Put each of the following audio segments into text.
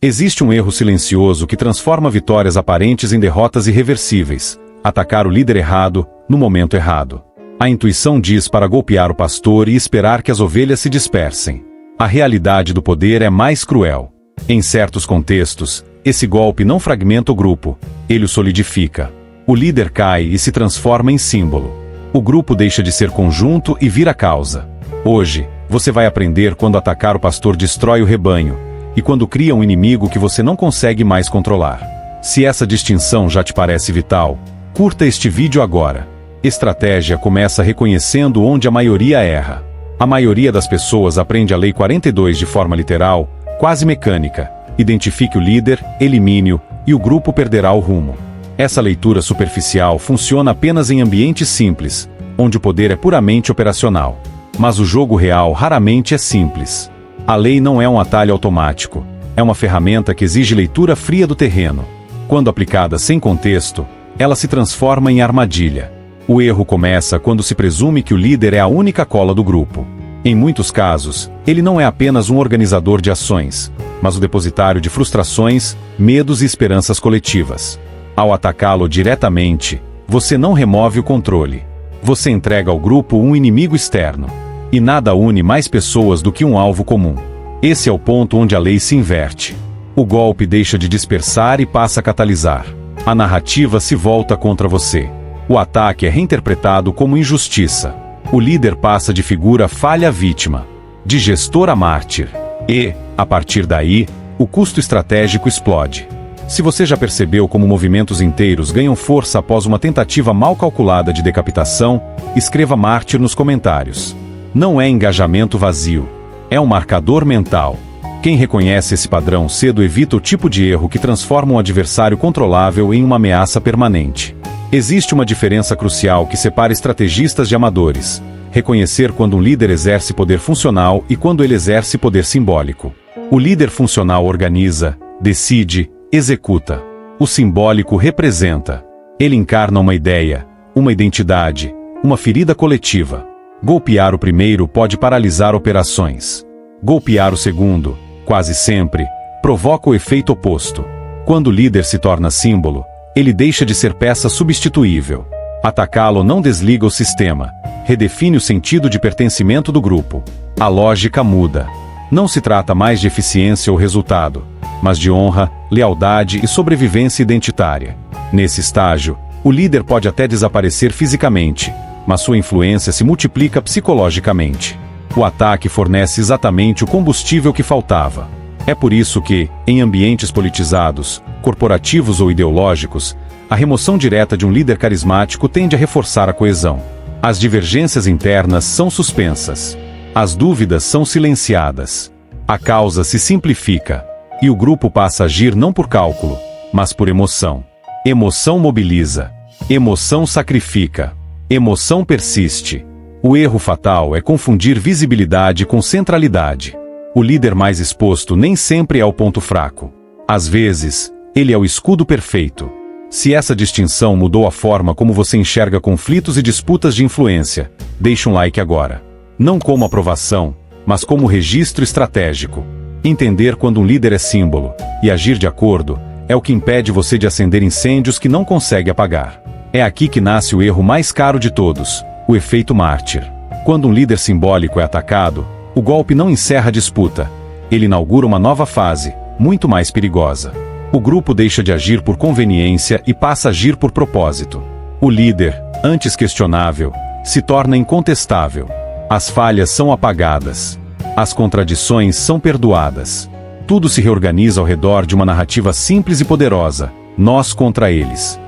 Existe um erro silencioso que transforma vitórias aparentes em derrotas irreversíveis: atacar o líder errado, no momento errado. A intuição diz para golpear o pastor e esperar que as ovelhas se dispersem. A realidade do poder é mais cruel. Em certos contextos, esse golpe não fragmenta o grupo, ele o solidifica. O líder cai e se transforma em símbolo. O grupo deixa de ser conjunto e vira causa. Hoje, você vai aprender quando atacar o pastor destrói o rebanho, e quando cria um inimigo que você não consegue mais controlar. Se essa distinção já te parece vital, curta este vídeo agora. Estratégia começa reconhecendo onde a maioria erra. A maioria das pessoas aprende a Lei 42 de forma literal, quase mecânica. Identifique o líder, elimine-o, e o grupo perderá o rumo. Essa leitura superficial funciona apenas em ambientes simples, onde o poder é puramente operacional. Mas o jogo real raramente é simples. A lei não é um atalho automático. É uma ferramenta que exige leitura fria do terreno. Quando aplicada sem contexto, ela se transforma em armadilha. O erro começa quando se presume que o líder é a única cola do grupo. Em muitos casos, ele não é apenas um organizador de ações, mas o depositário de frustrações, medos e esperanças coletivas. Ao atacá-lo diretamente, você não remove o controle. Você entrega ao grupo um inimigo externo. E nada une mais pessoas do que um alvo comum. Esse é o ponto onde a lei se inverte. O golpe deixa de dispersar e passa a catalisar. A narrativa se volta contra você. O ataque é reinterpretado como injustiça. O líder passa de figura falha a vítima, de gestor a mártir. E, a partir daí, o custo estratégico explode. Se você já percebeu como movimentos inteiros ganham força após uma tentativa mal calculada de decapitação, escreva mártir nos comentários. Não é engajamento vazio. É um marcador mental. Quem reconhece esse padrão cedo evita o tipo de erro que transforma um adversário controlável em uma ameaça permanente. Existe uma diferença crucial que separa estrategistas de amadores. Reconhecer quando um líder exerce poder funcional e quando ele exerce poder simbólico. O líder funcional organiza, decide, executa. O simbólico representa. Ele encarna uma ideia, uma identidade, uma ferida coletiva. Golpear o primeiro pode paralisar operações. Golpear o segundo, quase sempre, provoca o efeito oposto. Quando o líder se torna símbolo, ele deixa de ser peça substituível. Atacá-lo não desliga o sistema, redefine o sentido de pertencimento do grupo. A lógica muda. Não se trata mais de eficiência ou resultado, mas de honra, lealdade e sobrevivência identitária. Nesse estágio, o líder pode até desaparecer fisicamente, mas sua influência se multiplica psicologicamente. O ataque fornece exatamente o combustível que faltava. É por isso que, em ambientes politizados, corporativos ou ideológicos, a remoção direta de um líder carismático tende a reforçar a coesão. As divergências internas são suspensas. As dúvidas são silenciadas. A causa se simplifica. E o grupo passa a agir não por cálculo, mas por emoção. Emoção mobiliza. Emoção sacrifica. Emoção persiste. O erro fatal é confundir visibilidade com centralidade. O líder mais exposto nem sempre é o ponto fraco. Às vezes, ele é o escudo perfeito. Se essa distinção mudou a forma como você enxerga conflitos e disputas de influência, deixe um like agora. Não como aprovação, mas como registro estratégico. Entender quando um líder é símbolo, e agir de acordo, é o que impede você de acender incêndios que não consegue apagar. É aqui que nasce o erro mais caro de todos, o efeito mártir. Quando um líder simbólico é atacado, o golpe não encerra a disputa. Ele inaugura uma nova fase, muito mais perigosa. O grupo deixa de agir por conveniência e passa a agir por propósito. O líder, antes questionável, se torna incontestável. As falhas são apagadas. As contradições são perdoadas. Tudo se reorganiza ao redor de uma narrativa simples e poderosa, nós contra eles.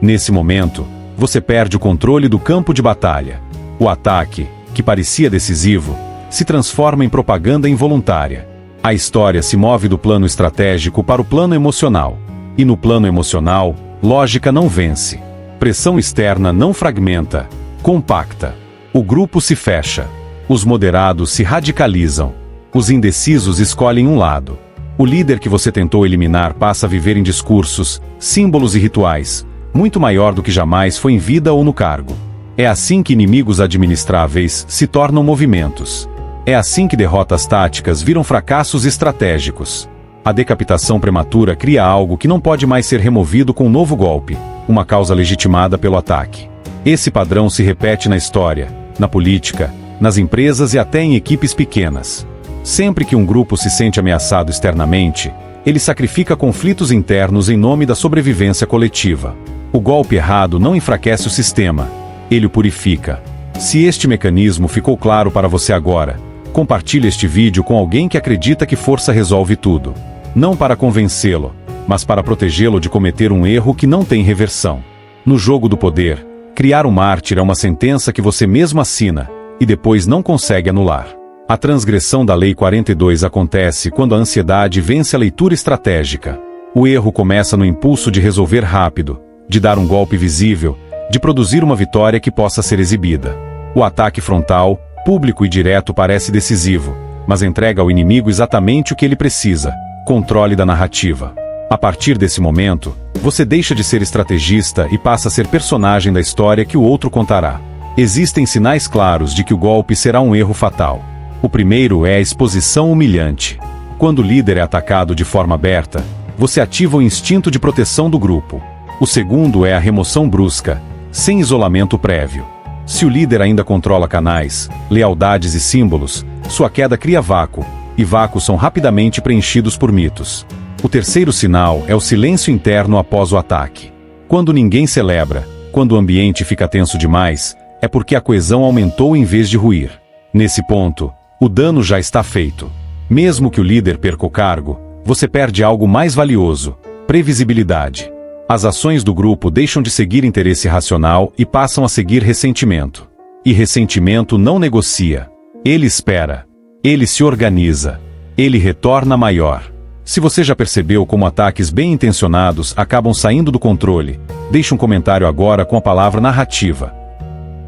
Nesse momento, você perde o controle do campo de batalha. O ataque, que parecia decisivo, se transforma em propaganda involuntária. A história se move do plano estratégico para o plano emocional. E no plano emocional, lógica não vence. Pressão externa não fragmenta, compacta. O grupo se fecha. Os moderados se radicalizam. Os indecisos escolhem um lado. O líder que você tentou eliminar passa a viver em discursos, símbolos e rituais, muito maior do que jamais foi em vida ou no cargo. É assim que inimigos administráveis se tornam movimentos. É assim que derrotas táticas viram fracassos estratégicos. A decapitação prematura cria algo que não pode mais ser removido com um novo golpe, uma causa legitimada pelo ataque. Esse padrão se repete na história, na política, nas empresas e até em equipes pequenas. Sempre que um grupo se sente ameaçado externamente, ele sacrifica conflitos internos em nome da sobrevivência coletiva. O golpe errado não enfraquece o sistema, ele o purifica. Se este mecanismo ficou claro para você agora, compartilhe este vídeo com alguém que acredita que força resolve tudo. Não para convencê-lo, mas para protegê-lo de cometer um erro que não tem reversão. No jogo do poder, criar um mártir é uma sentença que você mesmo assina, e depois não consegue anular. A transgressão da Lei 42 acontece quando a ansiedade vence a leitura estratégica. O erro começa no impulso de resolver rápido, de dar um golpe visível, de produzir uma vitória que possa ser exibida. O ataque frontal, público e direto parece decisivo, mas entrega ao inimigo exatamente o que ele precisa: controle da narrativa. A partir desse momento, você deixa de ser estrategista e passa a ser personagem da história que o outro contará. Existem sinais claros de que o golpe será um erro fatal. O primeiro é a exposição humilhante. Quando o líder é atacado de forma aberta, você ativa o instinto de proteção do grupo. O segundo é a remoção brusca, sem isolamento prévio. Se o líder ainda controla canais, lealdades e símbolos, sua queda cria vácuo, e vácuos são rapidamente preenchidos por mitos. O terceiro sinal é o silêncio interno após o ataque. Quando ninguém celebra, quando o ambiente fica tenso demais, é porque a coesão aumentou em vez de ruir. Nesse ponto, o dano já está feito. Mesmo que o líder perca o cargo, você perde algo mais valioso: previsibilidade. As ações do grupo deixam de seguir interesse racional e passam a seguir ressentimento. E ressentimento não negocia. Ele espera. Ele se organiza. Ele retorna maior. Se você já percebeu como ataques bem intencionados acabam saindo do controle, deixe um comentário agora com a palavra narrativa.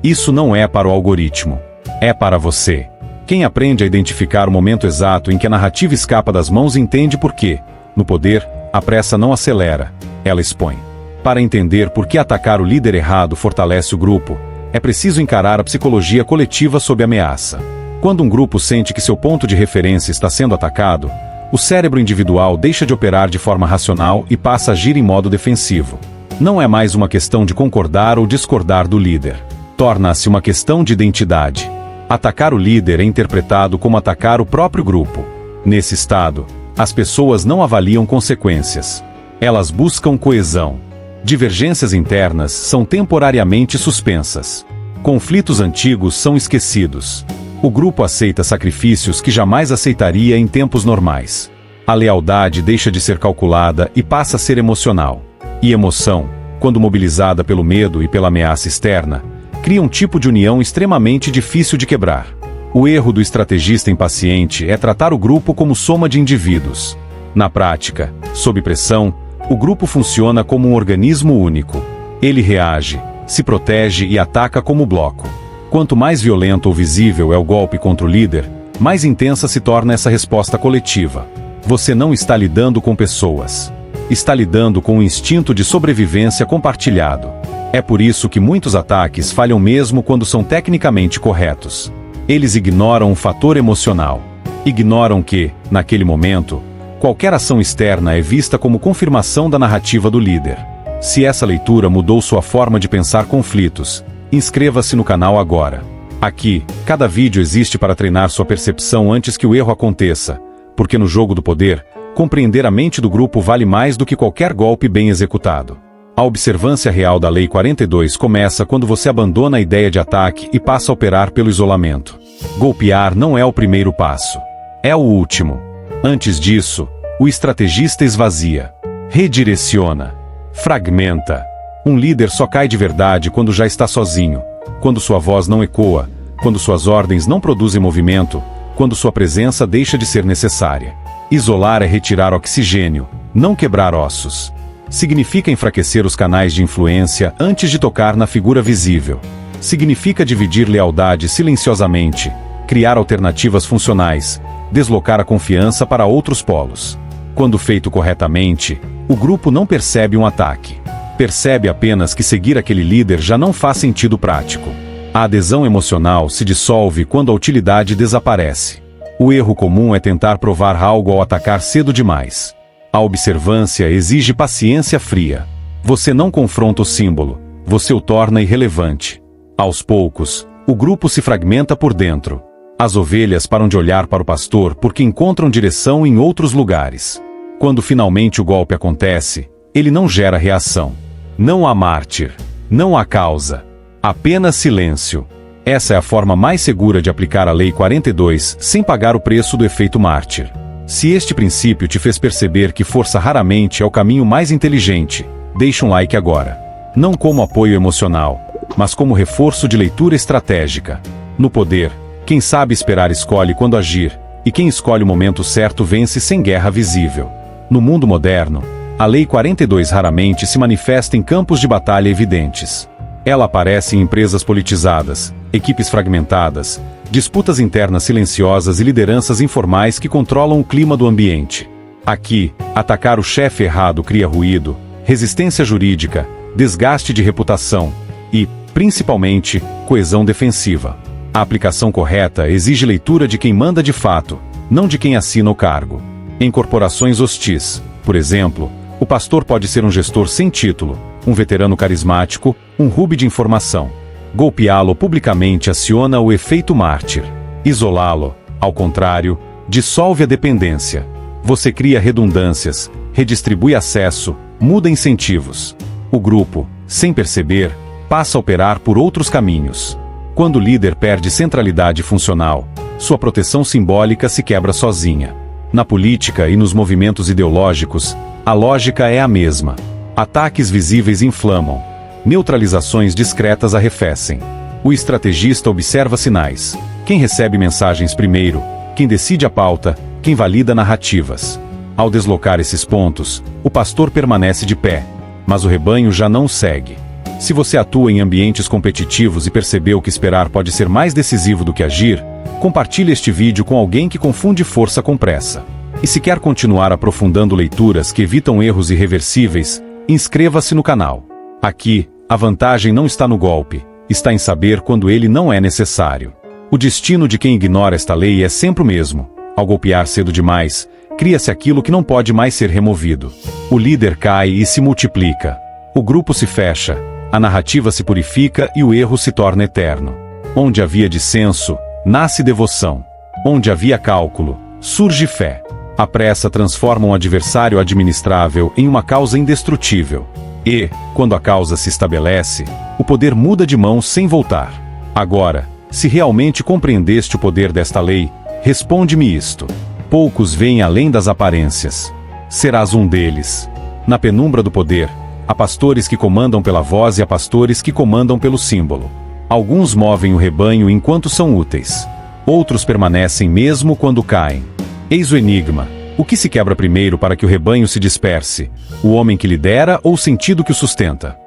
Isso não é para o algoritmo. É para você. Quem aprende a identificar o momento exato em que a narrativa escapa das mãos entende por quê. No poder, a pressa não acelera, ela expõe. Para entender por que atacar o líder errado fortalece o grupo, é preciso encarar a psicologia coletiva sob ameaça. Quando um grupo sente que seu ponto de referência está sendo atacado, o cérebro individual deixa de operar de forma racional e passa a agir em modo defensivo. Não é mais uma questão de concordar ou discordar do líder. Torna-se uma questão de identidade. Atacar o líder é interpretado como atacar o próprio grupo. Nesse estado, as pessoas não avaliam consequências. Elas buscam coesão. Divergências internas são temporariamente suspensas. Conflitos antigos são esquecidos. O grupo aceita sacrifícios que jamais aceitaria em tempos normais. A lealdade deixa de ser calculada e passa a ser emocional. E emoção, quando mobilizada pelo medo e pela ameaça externa, cria um tipo de união extremamente difícil de quebrar. O erro do estrategista impaciente é tratar o grupo como soma de indivíduos. Na prática, sob pressão, o grupo funciona como um organismo único. Ele reage, se protege e ataca como bloco. Quanto mais violento ou visível é o golpe contra o líder, mais intensa se torna essa resposta coletiva. Você não está lidando com pessoas. Está lidando com um instinto de sobrevivência compartilhado. É por isso que muitos ataques falham mesmo quando são tecnicamente corretos. Eles ignoram o fator emocional. Ignoram que, naquele momento, qualquer ação externa é vista como confirmação da narrativa do líder. Se essa leitura mudou sua forma de pensar conflitos, inscreva-se no canal agora. Aqui, cada vídeo existe para treinar sua percepção antes que o erro aconteça, porque no jogo do poder, compreender a mente do grupo vale mais do que qualquer golpe bem executado. A observância real da Lei 42 começa quando você abandona a ideia de ataque e passa a operar pelo isolamento. Golpear não é o primeiro passo. É o último. Antes disso, o estrategista esvazia, redireciona, fragmenta. Um líder só cai de verdade quando já está sozinho, quando sua voz não ecoa, quando suas ordens não produzem movimento, quando sua presença deixa de ser necessária. Isolar é retirar oxigênio, não quebrar ossos. Significa enfraquecer os canais de influência antes de tocar na figura visível. Significa dividir lealdade silenciosamente, criar alternativas funcionais, deslocar a confiança para outros polos. Quando feito corretamente, o grupo não percebe um ataque. Percebe apenas que seguir aquele líder já não faz sentido prático. A adesão emocional se dissolve quando a utilidade desaparece. O erro comum é tentar provar algo ao atacar cedo demais. A observância exige paciência fria. Você não confronta o símbolo, você o torna irrelevante. Aos poucos, o grupo se fragmenta por dentro. As ovelhas param de olhar para o pastor porque encontram direção em outros lugares. Quando finalmente o golpe acontece, ele não gera reação. Não há mártir, não há causa, apenas silêncio. Essa é a forma mais segura de aplicar a Lei 42 sem pagar o preço do efeito mártir. Se este princípio te fez perceber que força raramente é o caminho mais inteligente, deixa um like agora. Não como apoio emocional, mas como reforço de leitura estratégica. No poder, quem sabe esperar escolhe quando agir, e quem escolhe o momento certo vence sem guerra visível. No mundo moderno, a Lei 42 raramente se manifesta em campos de batalha evidentes. Ela aparece em empresas politizadas, equipes fragmentadas, disputas internas silenciosas e lideranças informais que controlam o clima do ambiente. Aqui, atacar o chefe errado cria ruído, resistência jurídica, desgaste de reputação e, principalmente, coesão defensiva. A aplicação correta exige leitura de quem manda de fato, não de quem assina o cargo. Em corporações hostis, por exemplo, o pastor pode ser um gestor sem título, um veterano carismático, um hub de informação. Golpeá-lo publicamente aciona o efeito mártir. Isolá-lo, ao contrário, dissolve a dependência. Você cria redundâncias, redistribui acesso, muda incentivos. O grupo, sem perceber, passa a operar por outros caminhos. Quando o líder perde centralidade funcional, sua proteção simbólica se quebra sozinha. Na política e nos movimentos ideológicos, a lógica é a mesma. Ataques visíveis inflamam. Neutralizações discretas arrefecem. O estrategista observa sinais. Quem recebe mensagens primeiro, quem decide a pauta, quem valida narrativas. Ao deslocar esses pontos, o pastor permanece de pé, mas o rebanho já não o segue. Se você atua em ambientes competitivos e percebeu que esperar pode ser mais decisivo do que agir, compartilhe este vídeo com alguém que confunde força com pressa. E se quer continuar aprofundando leituras que evitam erros irreversíveis, inscreva-se no canal. Aqui, a vantagem não está no golpe, está em saber quando ele não é necessário. O destino de quem ignora esta lei é sempre o mesmo. Ao golpear cedo demais, cria-se aquilo que não pode mais ser removido. O líder cai e se multiplica. O grupo se fecha, a narrativa se purifica e o erro se torna eterno. Onde havia dissenso, nasce devoção. Onde havia cálculo, surge fé. A pressa transforma um adversário administrável em uma causa indestrutível. E, quando a causa se estabelece, o poder muda de mãos sem voltar. Agora, se realmente compreendeste o poder desta lei, responde-me isto. Poucos veem além das aparências. Serás um deles. Na penumbra do poder, há pastores que comandam pela voz e há pastores que comandam pelo símbolo. Alguns movem o rebanho enquanto são úteis. Outros permanecem mesmo quando caem. Eis o enigma. O que se quebra primeiro para que o rebanho se disperse? O homem que lidera ou o sentido que o sustenta?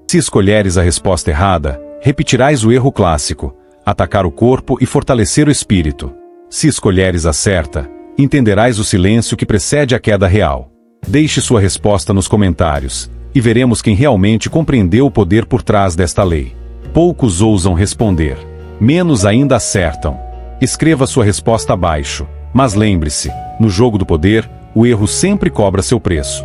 Se escolheres a resposta errada, repetirás o erro clássico: atacar o corpo e fortalecer o espírito. Se escolheres a certa, entenderás o silêncio que precede a queda real. Deixe sua resposta nos comentários, e veremos quem realmente compreendeu o poder por trás desta lei. Poucos ousam responder. Menos ainda acertam. Escreva sua resposta abaixo. Mas lembre-se, no jogo do poder, o erro sempre cobra seu preço.